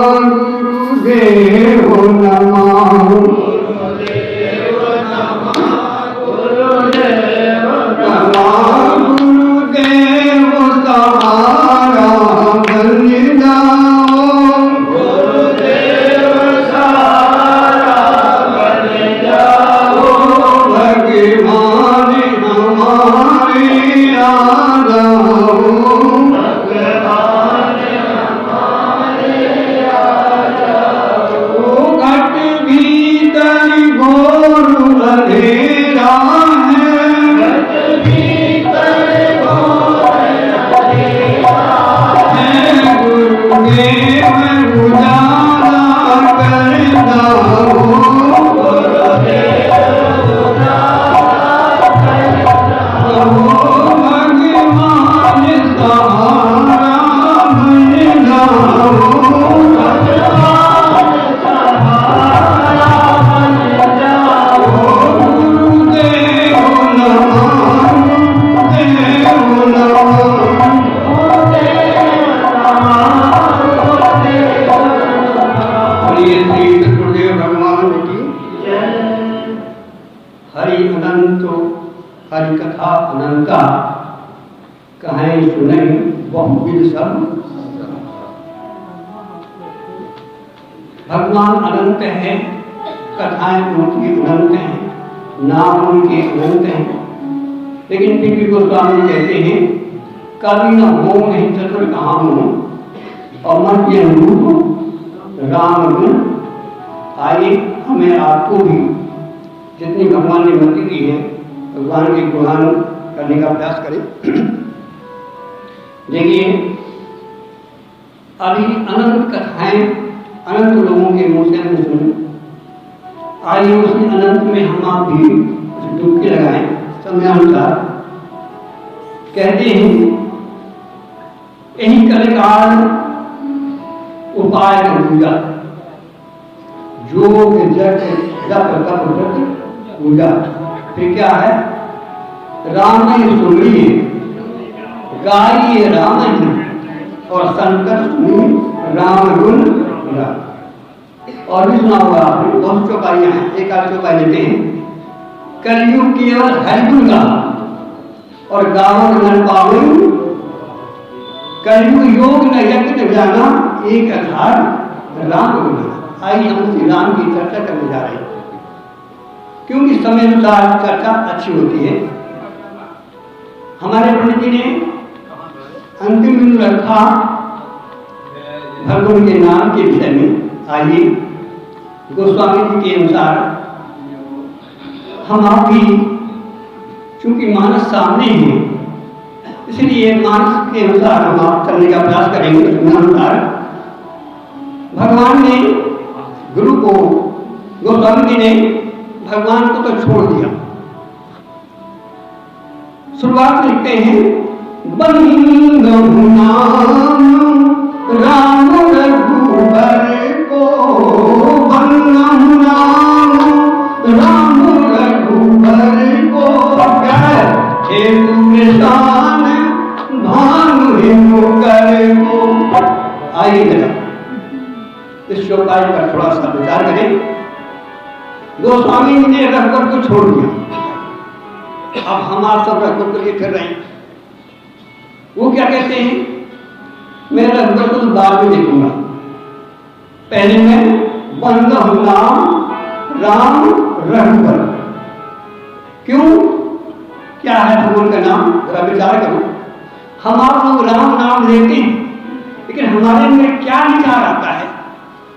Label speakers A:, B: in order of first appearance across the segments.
A: गुरुदेव नमः। गुरुदेव सहारा बन जाओ। गुरुदेव सहारा बन जाओ। भगवान हमारे आ जाओ। हरि कथा अनंता कहें सुने बहुविध सब। भगवान अनंत है, कथाएं उनकी अनंत हैं, नाम उनके अनंत हैं। लेकिन फिर भी गोस्वामी कहते हैं कभी न हो नहीं चतुर कहां और मन के अनुरूप राम गुण। आइए हमें आपको भी जितनी भगवान ने मति दी है भगवान के गुणगान करने का प्रयास करें। देखिए अभी अनंत कथाएं अनंत लोगों के मुंह से हमने सुनी। आइए उसी अनंत में हम आप भी डुबकी लगाएं समयानुसार। कहते हैं यही कलिकाल उपाय पूजा योग जप तप पूजा। फिर क्या है? राम सुनिए गाइए राम और संकट सुनिए राम गुण। और भी सुना होगा आपने, बहुत चौपाइयां हैं, एक आध चौपाई लेते हैं। कलयुग केवल हरिगुण गा और गावन न पावे। कलयुग योग न यज्ञ न जाना एक आधार राम गुण। आइए हम श्री राम की चर्चा करने जा रहे हैं क्योंकि समय अनुसार चर्चा अच्छी होती है। हमारे पंडित जी ने अंतिम बिंदु रखा भगवान के नाम के विषय में। आइए गोस्वामी जी के अनुसार हम आप भी चूंकि मानस सामने है इसलिए मानस के अनुसार हम आप चलने का प्रयास करेंगे। अनुसार भगवान ने गुरु को गोस्वामी जी ने भगवान को तो छोड़ दिया। शुरुआत लिखते हैं बंदहु नाम राम रघुबर को। बंदहु नाम राम रघुबर को। क्या है? हेतु निशान भानु हिमु कर को। आइए जरा इस चौपाई पर थोड़ा सा विचार करें। गोस्वामी ने रघुवर को छोड़ दिया, अब हम आप सब रघुवर को लिए फिर रहे हैं। वो क्या कहते हैं? मैं रघुवर को बाद में देखूंगा, पहले मैं बंदहु नाम राम रघुवर। क्यों? क्या है भगवान का नाम? जरा विचार करो। हम आप लोग राम नाम लेते हैं लेकिन हमारे अंदर क्या विचार आता है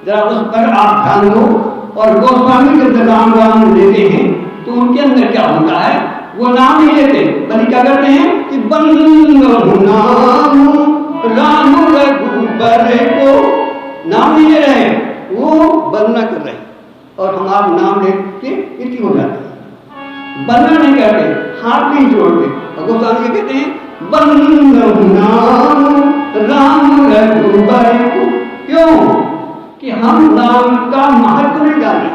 A: जरा उस पर आप ध्यान दो। और गोस्वामी जब राम राम लेते हैं तो उनके अंदर क्या होता है? वो नाम नहीं लेते बल्कि क्या करते हैं कि बंदहु नाम राम रघुबर को। नाम नहीं ले रहे, वो वंदना कर रहे हैं। और हम आप नाम लेके इति हो जाते हैं, वंदना नहीं करते, हाथ नहीं जोड़ते। और गोस्वामी कहते हैं बंदहु नाम राम रघुबर को। क्यों? कि हम नाम का महत्व नहीं जाने,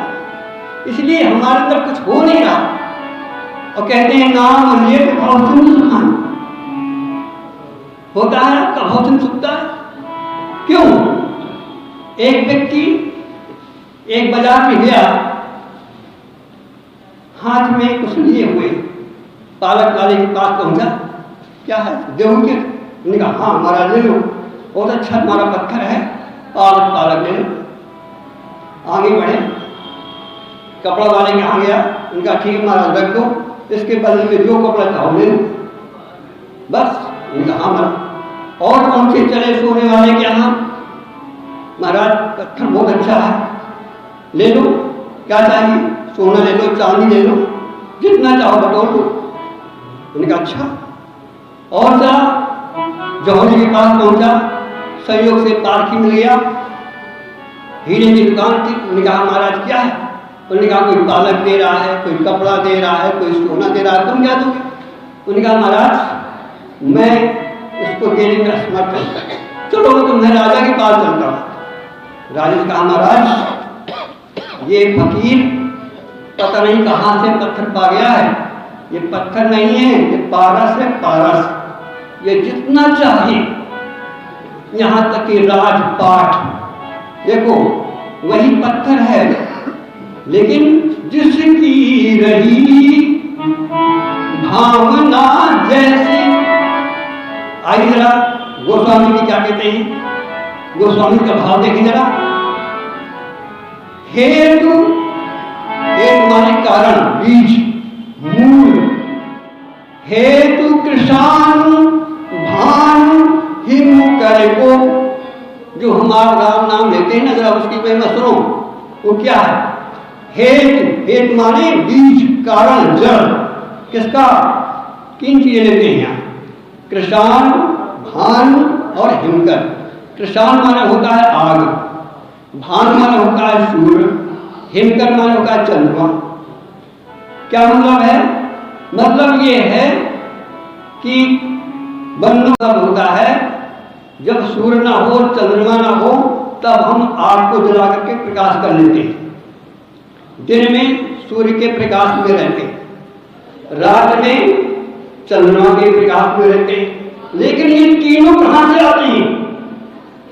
A: इसलिए हमारे अंदर कुछ हो नहीं रहा। और कहते हैं नाम लेत भाव से मुस्कान होता है, आपका भाव से सुखता है। क्यों? एक व्यक्ति एक बाजार में गया, हाथ में कुछ लिए हुए, पालक वाले के पास पहुंचा, क्या है दोगे? उन्होंने कहा हाँ महाराज ले लो, बहुत अच्छा तुम्हारा पत्थर है, पालक ले लो। आगे बढ़े, कपड़ा वाले के यहाँ गया, उनका ठीक महाराज रख दो, इसके बदले में जो कपड़ा चाहो ले लो। बस उनका हाँ महाराज। और कौन से चले सोने वाले के यहाँ, महाराज पत्थर बहुत अच्छा है, ले लो, क्या चाहिए? सोना ले लो, चांदी ले लो, जितना चाहो बटोर लो। उन्होंने कहा अच्छा। और जा जौहरी के पास पहुंचा, संयोग से पारखी मिल गया, हीरे की दुकान थी। उन्होंने कहा महाराज क्या है? उन्होंने कहा कोई पालक दे रहा है, कोई कपड़ा दे रहा है, कोई सोना दे रहा है, तुम क्या दोगे? उन्होंने कहा महाराज मैं उसको देने का समर्थ नहीं, चलो तो मैं राजा के पास चलता हूँ। राजा ने कहा महाराज ये फकीर पता नहीं कहाँ से पत्थर पा गया है, ये पत्थर नहीं है, ये पारस है, पारस। ये जितना चाहिए, यहाँ तक कि राजपाट देखो वही पत्थर है, लेकिन जिसकी रही भावना जैसे। आइए जरा गोस्वामी जी क्या कहते हैं, गोस्वामी का भाव देखिए जरा। हेतु, हेतु माने कारण, बीज, मूल। हेतु कृषाणु भानु हिम कर को, जो हमारा राम नाम लेते हैं ना, जरा उसकी महिमा सुनो, वो क्या है? हेतु, हेतु माने बीज, कारण, जड़। किसका? तीन चीजें लेते हैं यहाँ, कृषाण, भानु और हिमकर। कृषाण माना होता है आग, भानु माना होता है सूर्य, हिमकर माना होता है चंद्रमा। क्या मतलब है? मतलब ये है कि बंधु होता है जब सूर्य ना हो, चंद्रमा ना हो, तब हम आग को जला करके प्रकाश कर लेते हैं। दिन में सूर्य के प्रकाश में रहते हैं, रात में चंद्रमा के प्रकाश में रहते हैं। लेकिन ये तीनों कहां से आती हैं?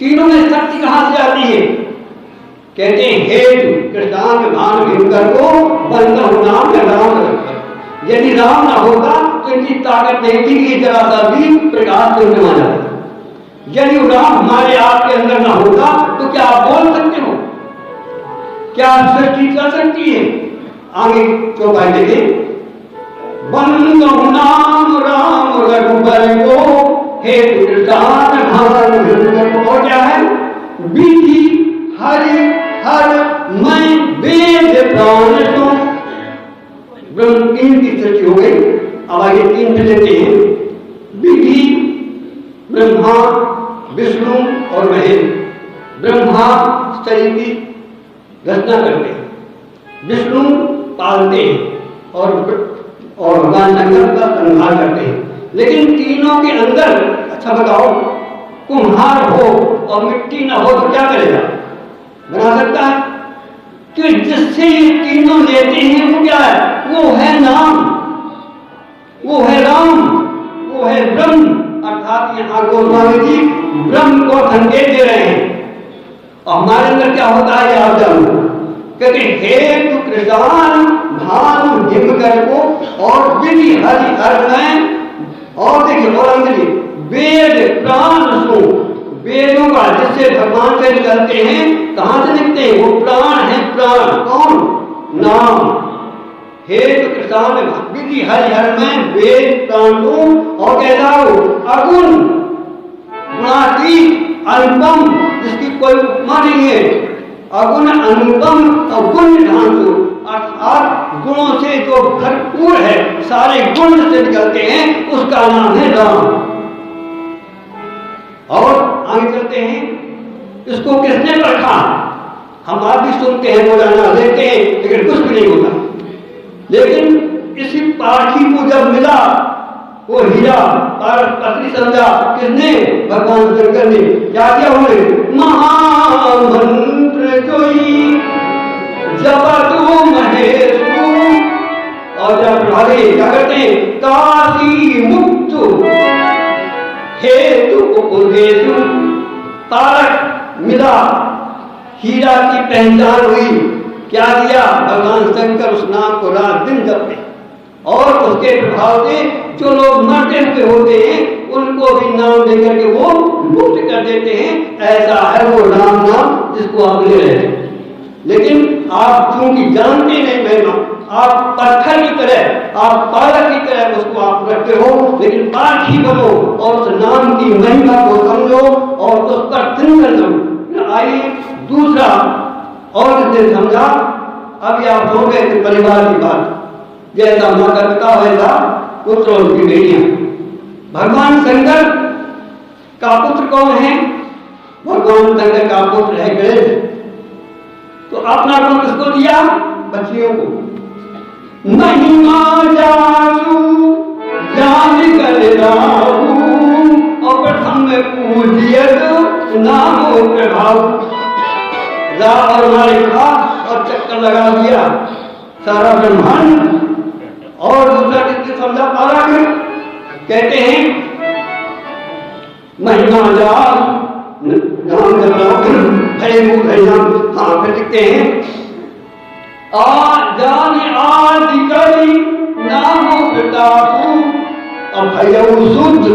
A: तीनों में शक्ति कहां से आती है? कहते हैं हेतु कृष्णान भान हिमकर को बंधु नाम में राम रखकर। यदि राम ना होता तो इनकी ताकत नहीं थी कि जरा सा भी प्रकाश चंद्रमा जाता। यदि राम हमारे आपके अंदर ना होता तो क्या आप बोल सकते हो? क्या सृष्टि चल सकती है? आगे चौपाई देखें। बंधु नाम राम रघुबर को हेतु कृष्णान भान हिमकर को। और क्या है? विधि हरि हर मैं वेद प्राण सो। ब्रह्म तीन की सृष्टि हो गई। अब आगे तीन से लेते हैं। विधि ब्रह्मा विष्णु और महेश। ब्रह्मा शरीर की रचना करते हैं, विष्णु पालते हैं और भगवान शंकर का संहार करते हैं। लेकिन तीनों के अंदर, अच्छा बताओ, कुम्हार हो और मिट्टी ना हो तो क्या करेगा? बना सकता है? कि जिससे ये तीनों लेते हैं वो क्या है? वो है नाम, वो है राम, वो है ब्रह्म। अर्थात यहाँ गोस्वामी जी ब्रह्म को संकेत दे रहे हैं। और हमारे अंदर क्या होता है आप जानो, कहते हेतु कृष्णान भानु हिमकर को और विधि हरि हर में। और देखिए और अंदर वेद प्राण सो। वेदों का जिससे भगवान से निकलते हैं, कहां से निकलते हैं? वो प्राण है, प्राण कौन? नाम। हेतु कृष्णान विधि हरि हर में वेद प्राण को। और कहता हो अगुण गुणातीत अनुपम, जिसकी कोई उपमा नहीं है। अगुण अनुपम और गुण ढांसु, अर्थात गुणों से जो भरपूर है, सारे गुण से निकलते हैं, उसका नाम है राम। और आगे चलते हैं। इसको किसने परखा? हम आप भी सुनते हैं, रोजाना देखते हैं, लेकिन कुछ भी नहीं होता। लेकिन इसी पाठी को जब मिला वो हीरा पत्नी समझा, किसने? भगवान शंकर ने। क्या किया उन्होंने? महामंत्र जोई जब तू महेश। और जब आगे क्या करते हैं? काशी मुक्त हेतु उपदेशु। तारक मिला हीरा की पहचान हुई। क्या किया भगवान शंकर? उस नाम को रात दिन जपते और उसके प्रभाव से जो लोग मरते हुए होते हैं उनको भी नाम लेकर के वो मुक्त कर देते हैं। ऐसा है वो राम नाम जिसको आप ले रहे हैं। लेकिन आप चूंकि जानते नहीं महिमा, आप पत्थर की तरह, आप पालक की तरह उसको आप रखते हो, लेकिन पाठी बनो और उस नाम की महिमा को समझो और उस पर चिंतन करो। आइए दूसरा और जिसने समझा, अभी आप हो गए थे परिवार की बात, जैसा माता पिता वैसा पुत्र और उनकी बेटियां। भगवान शंकर का पुत्र कौन है? भगवान शंकर का पुत्र है गणेश। तो अपना नाम किसको दिया? बच्चियों को। महिमा जानू जान कर राहू और प्रथम में पूजिए नाम प्रभाव। रा और मालिका और चक्कर लगा दिया सारा ब्रह्मांड। और दूसरा किसने समझा पारा है? कहते हैं महिमा जान नाम हरे मुख हरे नाम। हाँ फिर लिखते हैं जान आदि करी नामो प्रतापू और भयऊ शुद्ध।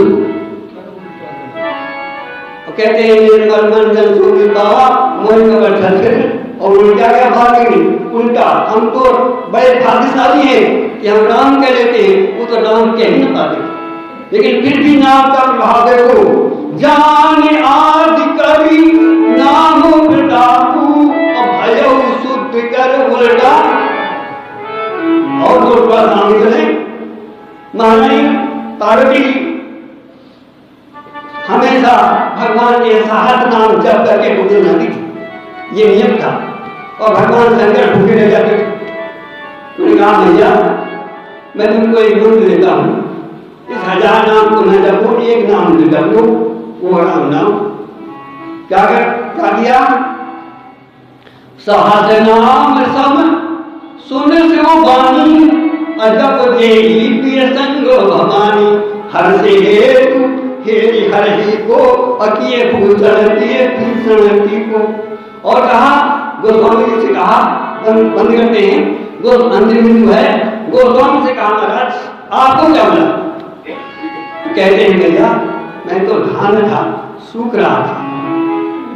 A: कहते हैं निर्मल मन जन सूर्य बाबा मोह का बैठा और उल्टा क्या भागेंगे? उल्टा हम तो बड़े भाग्यशाली हैं कि हम राम कह लेते हैं, वो तो राम कह नहीं पाते। लेकिन फिर भी नाम का प्रभाव देखो। जान आदि कवि नाम प्रतापू और भयऊ शुद्ध कर उल्टा। और जो सामने चले महारानी पार्वती हमेशा भगवान के साथ नाम जप करके पूजन जाती थी, ये नियम था। और भगवान शंकर भूखे रह जाते थे। उन्होंने कहा भैया मैं तुमको एक मंत्र देता हूँ, इस 1000 नाम को न जपो, एक नाम से जपो, वो राम नाम। क्या किया? सहज नाम सम सुन से वो बानी अजब देही प्रिय संग भवानी। हर से हेतु हेरी हर ही को अकिए भूषण दिए भूषण की को। और कहा गोस्वामी जी से कहा, बंद करते हैं, अंतिम बिंदु है। गोस्वामी से कहा महाराज आपको क्या मिला? कहते हैं भैया मैं तो धान था, सूख रहा था,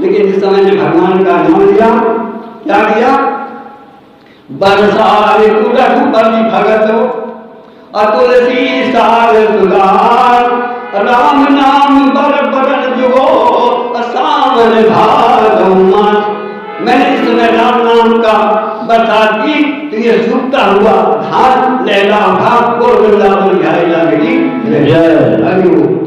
A: लेकिन जिस समय ने भगवान का नाम लिया, क्या किया? बरसारे रघुपति भगत अतुलसी सार सुधार। राम नाम बर बरन जुगो सामन भागमा। मैंने इस समय राम नाम का बरसात की तो ये सूखता हुआ धान लहरा उठा, गोल वृंदावन बिहारी लाल की जय।